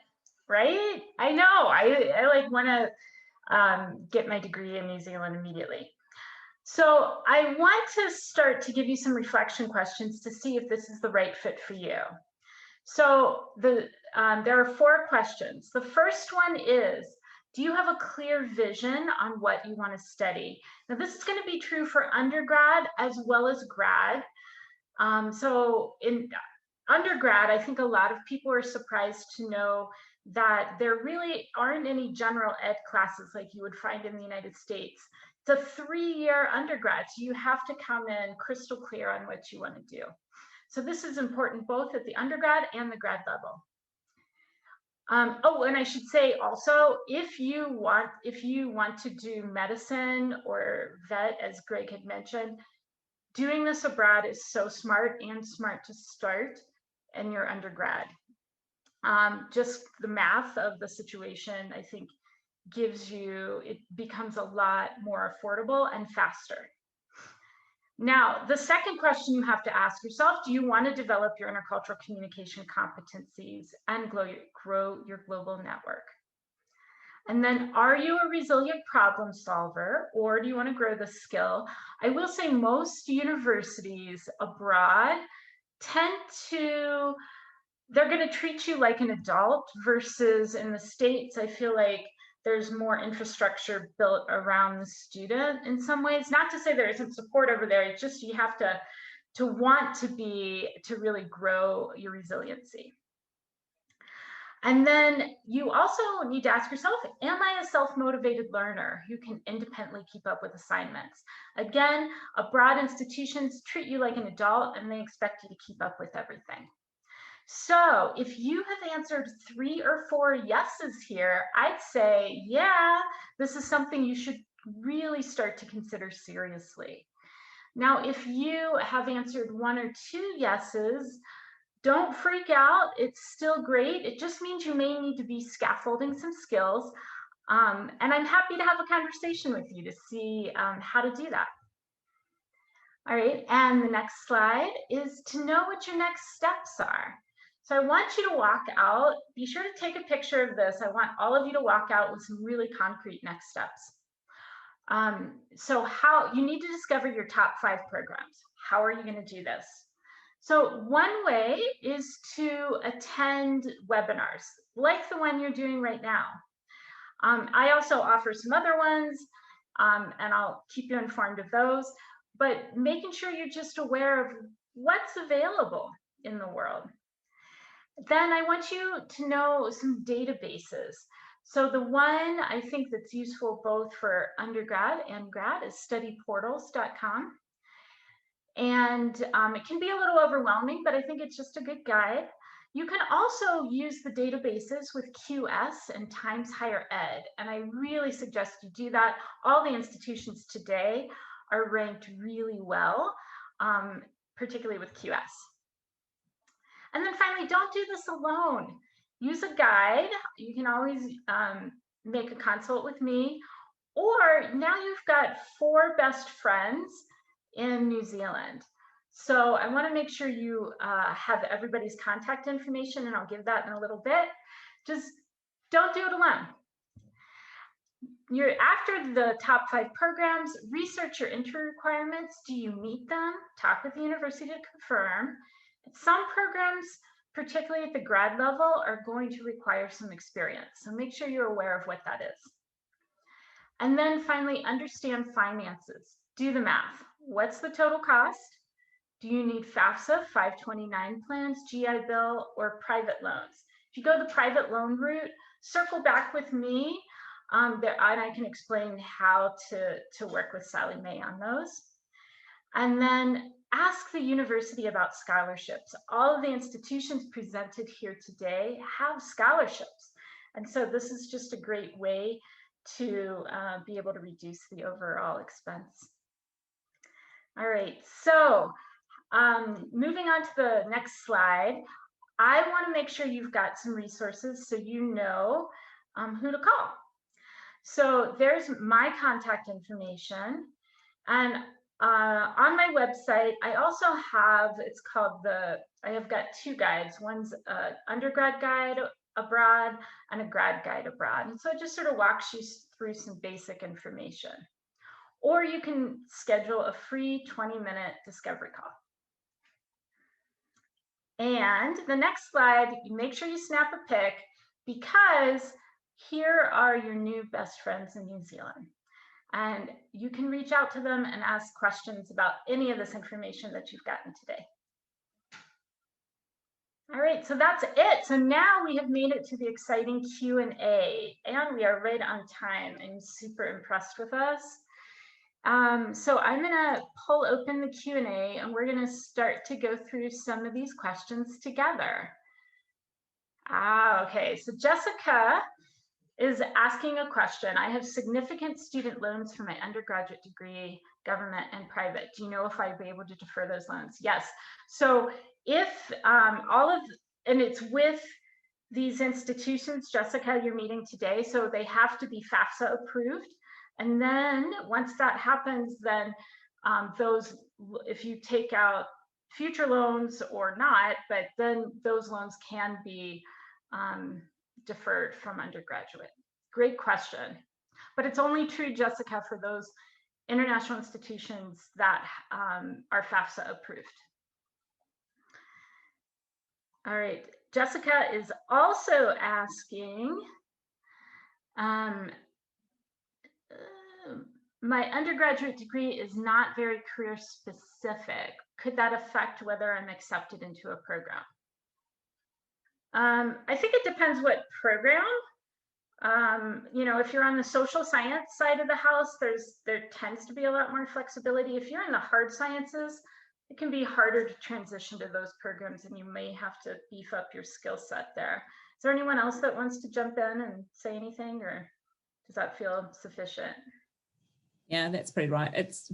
Right? I know, I like want to get my degree in New Zealand immediately. So I want to start to give you some reflection questions to see if this is the right fit for you. So there are 4 questions. The first one is, do you have a clear vision on what you want to study? Now, this is going to be true for undergrad as well as grad. So in undergrad, I think a lot of people are surprised to know that there really aren't any general ed classes like you would find in the United States. It's a 3-year undergrad, so you have to come in crystal clear on what you want to do. So this is important both at the undergrad and the grad level. Oh, and I should say also, if you want to do medicine or vet, as Greg had mentioned, doing this abroad is so smart to start in your undergrad. Just the math of the situation, I think, it becomes a lot more affordable and faster. Now, the second question you have to ask yourself, do you want to develop your intercultural communication competencies and grow your global network? And then, are you a resilient problem solver, or do you want to grow the skill? I will say most universities abroad they're going to treat you like an adult, versus in the States, I feel like there's more infrastructure built around the student in some ways. Not to say there isn't support over there, it's just you have to want to really grow your resiliency. And then you also need to ask yourself, am I a self-motivated learner who can independently keep up with assignments? Again, abroad institutions treat you like an adult and they expect you to keep up with everything. So if you have answered 3 or 4 yeses here, I'd say, yeah, this is something you should really start to consider seriously. Now, if you have answered 1 or 2 yeses, don't freak out. It's still great. It just means you may need to be scaffolding some skills. And I'm happy to have a conversation with you to see how to do that. All right, and the next slide is to know what your next steps are. So I want you to walk out. Be sure to take a picture of this. I want all of you to walk out with some really concrete next steps. So how you need to discover your top 5 programs. How are you going to do this? So one way is to attend webinars like the one you're doing right now. I also offer some other ones, and I'll keep you informed of those, but making sure you're just aware of what's available in the world. Then I want you to know some databases. So the one I think that's useful both for undergrad and grad is studyportals.com. And it can be a little overwhelming, but I think it's just a good guide. You can also use the databases with QS and Times Higher Ed, and I really suggest you do that. All the institutions today are ranked really well, particularly with QS. And then finally, don't do this alone. Use a guide. You can always make a consult with me, or now you've got 4 best friends in New Zealand. So I want to make sure you have everybody's contact information, and I'll give that in a little bit. Just don't do it alone. After the top 5 programs, research your entry requirements. Do you meet them? Talk with the university to confirm. Some programs, particularly at the grad level, are going to require some experience. So make sure you're aware of what that is. And then finally, understand finances. Do the math. What's the total cost? Do you need FAFSA, 529 plans, GI Bill, or private loans? If you go the private loan route, circle back with me, and I can explain how to work with Sally Mae on those. And then ask the university about scholarships. All of the institutions presented here today have scholarships. And so this is just a great way to be able to reduce the overall expense. All right, so moving on to the next slide, I want to make sure you've got some resources so you know who to call. So there's my contact information, and on my website, I also have, it's called I have got 2 guides. One's an undergrad guide abroad and a grad guide abroad. And so it just sort of walks you through some basic information. Or you can schedule a free 20-minute discovery call. And the next slide, make sure you snap a pic, because here are your new best friends in New Zealand. And you can reach out to them and ask questions about any of this information that you've gotten today. All right, so that's it. So now we have made it to the exciting Q&A, and we are right on time. I'm super impressed with us. So I'm gonna pull open the Q&A, and we're gonna start to go through some of these questions together. Okay, so Jessica is asking a question. I have significant student loans for my undergraduate degree, government and private. Do you know if I'd be able to defer those loans? Yes. So if and it's with these institutions, Jessica, you're meeting today, so they have to be FAFSA approved. And then once that happens, then if you take out future loans or not, but then those loans can be deferred from undergraduate. Great question. But it's only true, Jessica, for those international institutions that are FAFSA approved. All right, Jessica is also asking, my undergraduate degree is not very career specific. Could that affect whether I'm accepted into a program? I think it depends what program. You know, if you're on the social science side of the house, there tends to be a lot more flexibility. If you're in the hard sciences, it can be harder to transition to those programs, and you may have to beef up your skill set there. Is there anyone else that wants to jump in and say anything, or does that feel sufficient? Yeah, that's pretty right.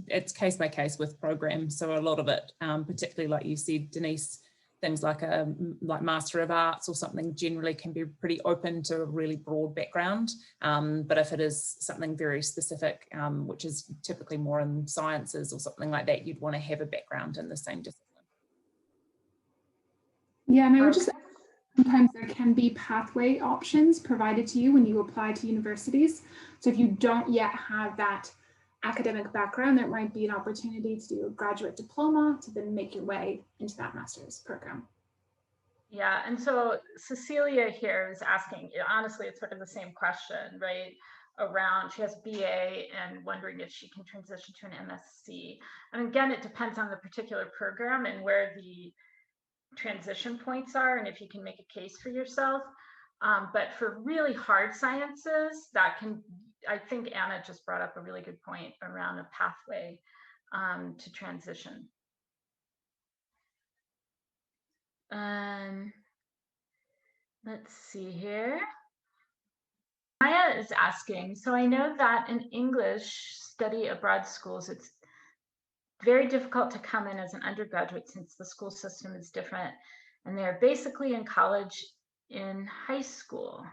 It's case by case with programs. So a lot of it, particularly like you said, Denise, things like Master of Arts or something generally can be pretty open to a really broad background. But if it is something very specific, which is typically more in sciences or something like that, you'd want to have a background in the same discipline. Yeah, and I would just sometimes there can be pathway options provided to you when you apply to universities. So if you don't yet have that academic background, there might be an opportunity to do a graduate diploma to then make your way into that master's program. Yeah, and so Cecilia here is asking, honestly, it's sort of the same question, right? Around, she has BA and wondering if she can transition to an MSc. And again, it depends on the particular program and where the transition points are and if you can make a case for yourself. But for really hard sciences, that can, I think Anna just brought up a really good point around a pathway to transition. Let's see here. Maya is asking, so I know that in English study abroad schools, it's very difficult to come in as an undergraduate since the school system is different and they're basically in college in high school.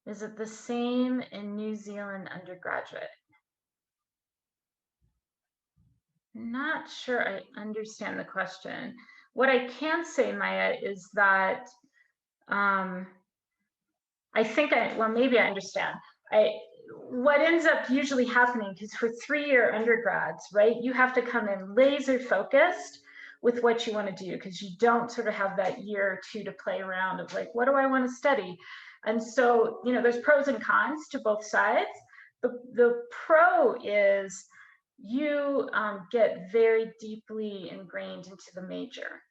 Is it the same in New Zealand undergraduate? Not sure I understand the question. What I can say, Maya, is that I think well, maybe I understand. What ends up usually happening, because for 3-year undergrads, right, you have to come in laser focused with what you want to do, because you don't sort of have that year or two to play around of like, what do I want to study? And so, you know, there's pros and cons to both sides. The pro is you get very deeply ingrained into the major.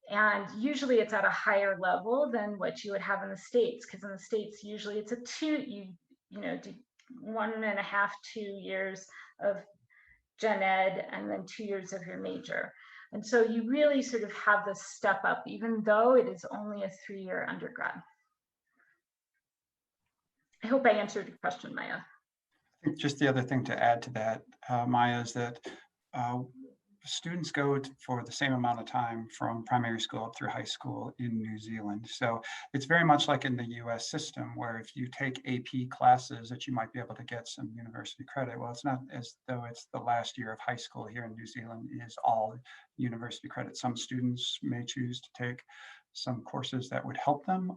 And usually it's at a higher level than what you would have in the States, because in the States, usually it's a you do 1.5, 2 years of gen ed and then 2 years of your major. And so you really sort of have this step up, even though it is only a 3-year undergrad. I hope I answered your question, Maya. I think just the other thing to add to that, Maya, is that students go for the same amount of time from primary school up through high school in New Zealand. So it's very much like in the US system, where if you take AP classes that you might be able to get some university credit. Well, it's not as though it's the last year of high school here in New Zealand is all university credit. Some students may choose to take some courses that would help them.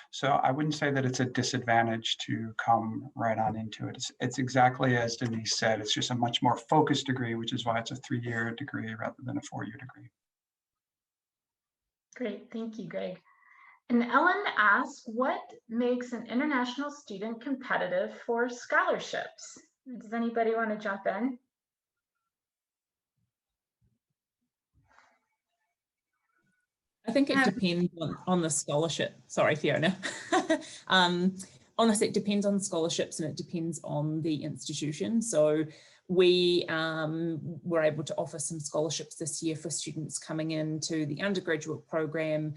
So I wouldn't say that it's a disadvantage to come right on into it. It's exactly as Denise said, it's just a much more focused degree, which is why it's a 3-year degree rather than a 4-year degree. Great, thank you, Greg. And Ellen asks, what makes an international student competitive for scholarships? Does anybody want to jump in? I think it depends on the scholarship. Sorry, Fiona. Honestly, it depends on scholarships and it depends on the institution. So we were able to offer some scholarships this year for students coming into the undergraduate program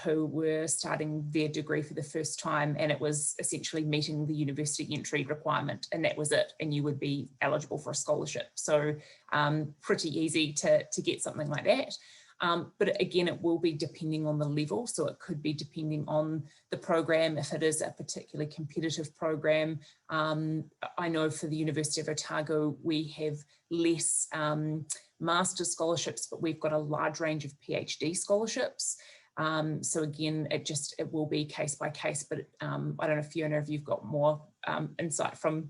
who were starting their degree for the first time, and it was essentially meeting the university entry requirement, and that was it, and you would be eligible for a scholarship. So pretty easy to get something like that. But again, it will be depending on the level. So it could be depending on the program. If it is a particularly competitive program, I know for the University of Otago, we have less master's scholarships, but we've got a large range of PhD scholarships. So again, it will be case by case, but I don't know, Fiona, if you've got more insight from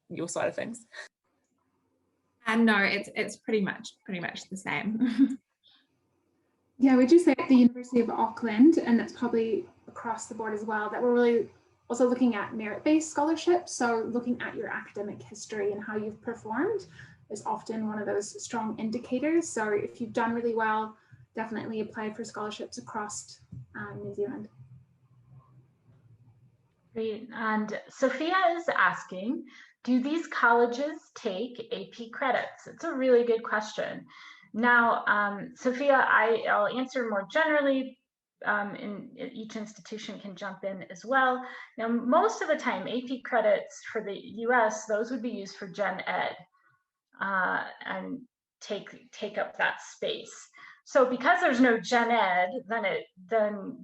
your side of things. No, it's pretty much the same. Yeah, we do say at the University of Auckland, and that's probably across the board as well, that we're really also looking at merit-based scholarships. So looking at your academic history and how you've performed is often one of those strong indicators. So if you've done really well, definitely apply for scholarships across New Zealand. Great. And Sophia is asking, do these colleges take AP credits? It's a really good question. Now, Sophia, I'll answer more generally, and each institution can jump in as well. Now, most of the time, AP credits for the US, those would be used for gen ed and take up that space. So because there's no gen ed, then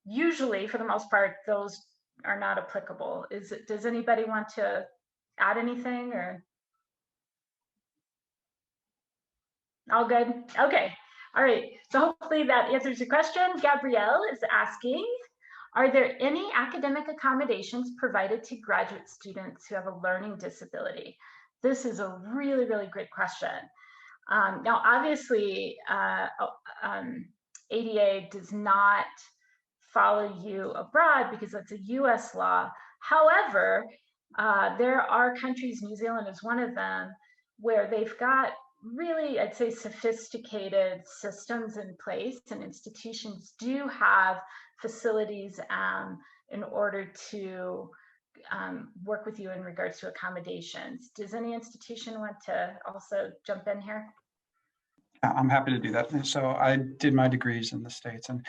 usually, for the most part, those are not applicable. Does anybody want to add anything, or all good? Okay, all right. So hopefully that answers your question. Gabrielle is asking, are there any academic accommodations provided to graduate students who have a learning disability? This is a really, really great question. Now, obviously, ADA does not follow you abroad because that's a US law. However, there are countries, New Zealand is one of them, where they've got really, I'd say, sophisticated systems in place, and institutions do have facilities in order to work with you in regards to accommodations. Does any institution want to also jump in here? I'm happy to do that. So I did my degrees in the States, and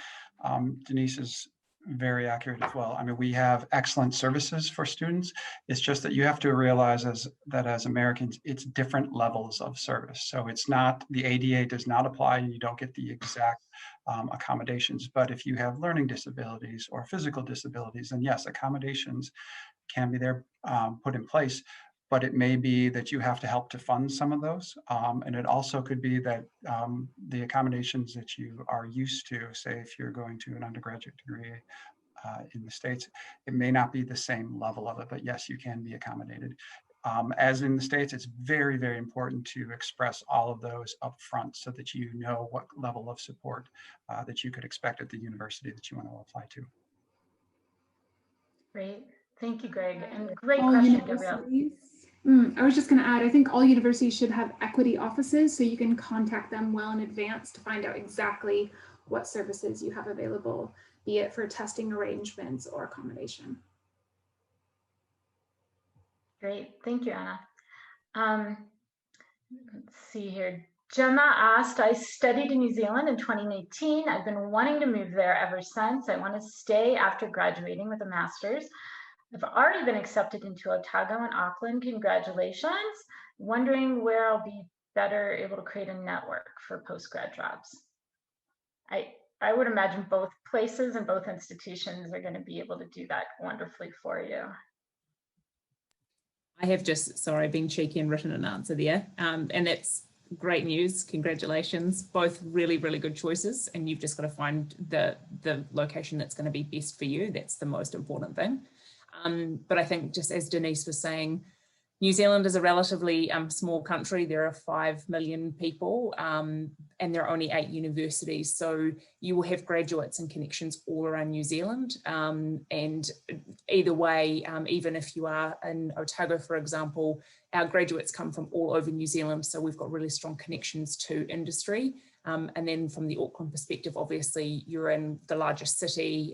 Denise is very accurate as well. I mean, we have excellent services for students. It's just that you have to realize that as Americans, it's different levels of service. So it's not, the ADA does not apply and you don't get the exact accommodations. But if you have learning disabilities or physical disabilities, then yes, accommodations can be there, put in place. But it may be that you have to help to fund some of those. And it also could be that the accommodations that you are used to, say if you're going to an undergraduate degree in the States, it may not be the same level of it, but yes, you can be accommodated. As in the States, it's very, very important to express all of those up front so that you know what level of support that you could expect at the university that you want to apply to. Great. Thank you, Greg. And great All question, Gabrielle. I was just going to add, I think all universities should have equity offices, so you can contact them well in advance to find out exactly what services you have available, be it for testing arrangements or accommodation. Great. Thank you, Anna. Let's see here. Gemma asked, I studied in New Zealand in 2018. I've been wanting to move there ever since. I want to stay after graduating with a master's. I've already been accepted into Otago and Auckland. Congratulations. Wondering where I'll be better able to create a network for postgrad jobs. I would imagine both places and both institutions are going to be able to do that wonderfully for you. I have just, sorry, been cheeky and written an answer there. And that's great news. Congratulations. Both really, really good choices. And you've just got to find the location that's going to be best for you. That's the most important thing. But I think, just as Denise was saying, New Zealand is a relatively small country. There are 5 million people and there are only 8 universities. So you will have graduates and connections all around New Zealand. And either way, even if you are in Otago, for example, our graduates come from all over New Zealand. So we've got really strong connections to industry. And then from the Auckland perspective, obviously you're in the largest city.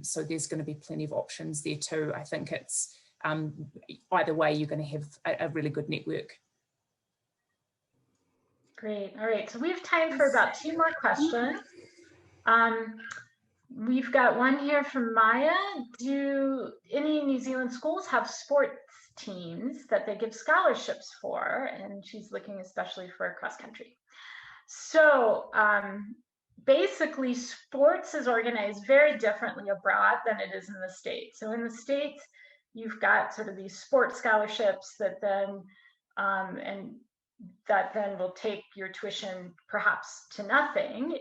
So there's going to be plenty of options there too. I think it's either way, you're going to have a really good network. Great. All right. So we have time for about 2 more questions. We've got one here from Maya. Do any New Zealand schools have sports teams that they give scholarships for? And she's looking especially for cross country. So basically, sports is organized very differently abroad than it is in the States. So in the States, you've got sort of these sports scholarships that then will take your tuition perhaps to nothing,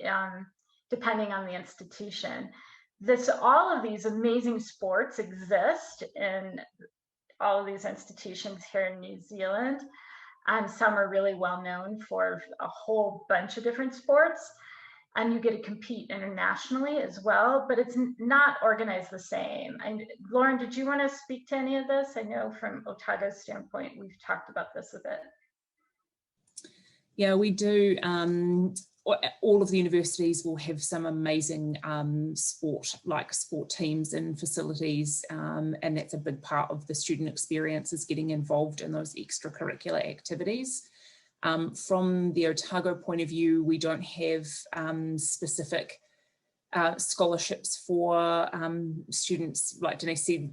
depending on the institution. All of these amazing sports exist in all of these institutions here in New Zealand. Some are really well known for a whole bunch of different sports. And you get to compete internationally as well, but it's not organized the same. And Lauren, did you want to speak to any of this? I know from Otago's standpoint, we've talked about this a bit. Yeah, we do. All of the universities will have some amazing sport teams and facilities, and that's a big part of the student experience, is getting involved in those extracurricular activities. From the Otago point of view, we don't have specific scholarships for students. Like Denise said,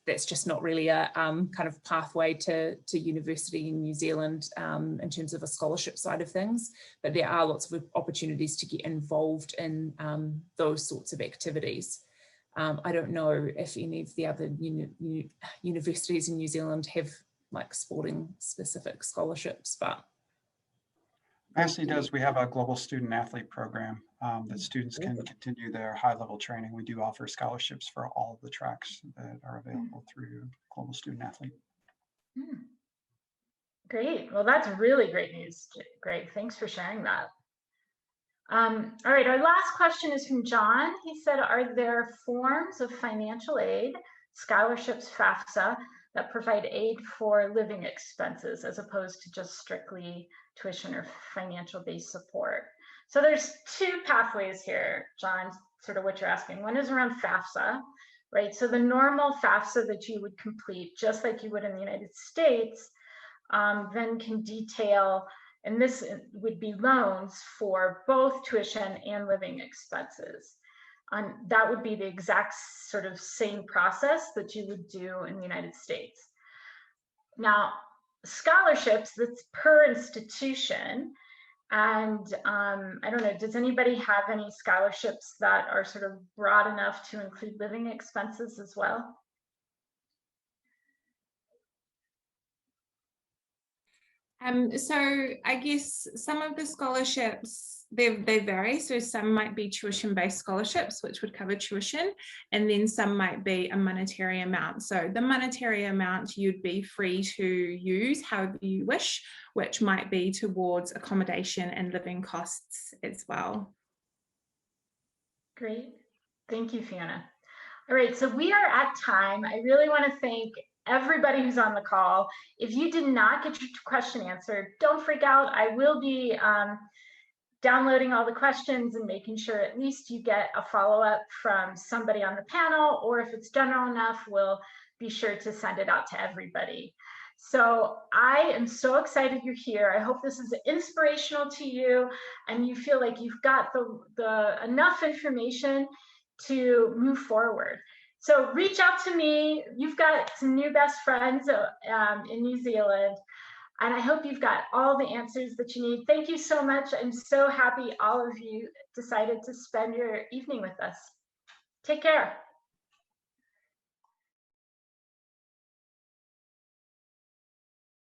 that's just not really a kind of pathway to university in New Zealand in terms of a scholarship side of things, but there are lots of opportunities to get involved in those sorts of activities. I don't know if any of the other universities in New Zealand have like sporting specific scholarships, but Massey does. We have a global student athlete program that students can continue their high-level training. We do offer scholarships for all of the tracks that are available through Global Student Athlete. Great. Well, that's really great news, Greg. Thanks for sharing that. All right, our last question is from John. He said, are there forms of financial aid, scholarships, FAFSA, that provide aid for living expenses as opposed to just strictly tuition or financial-based support. So there's two pathways here, John, sort of what you're asking. One is around FAFSA, right? So the normal FAFSA that you would complete, just like you would in the United States, then can detail, and this would be loans for both tuition and living expenses. That would be the exact sort of same process that you would do in the United States. Now, scholarships, that's per institution. And I don't know, does anybody have any scholarships that are sort of broad enough to include living expenses as well? So I guess some of the scholarships, they vary. So some might be tuition-based scholarships, which would cover tuition, and then some might be a monetary amount. So the monetary amount you'd be free to use however you wish, which might be towards accommodation and living costs as well. Great. Thank you, Fiona. All right, so we are at time. I really want to thank everybody who's on the call. If you did not get your question answered, don't freak out. I will be downloading all the questions and making sure at least you get a follow-up from somebody on the panel, or if it's general enough, we'll be sure to send it out to everybody. So I am so excited you're here. I hope this is inspirational to you and you feel like you've got the enough information to move forward. So reach out to me. You've got some new best friends in New Zealand, and I hope you've got all the answers that you need. Thank you so much. I'm so happy all of you decided to spend your evening with us. Take care.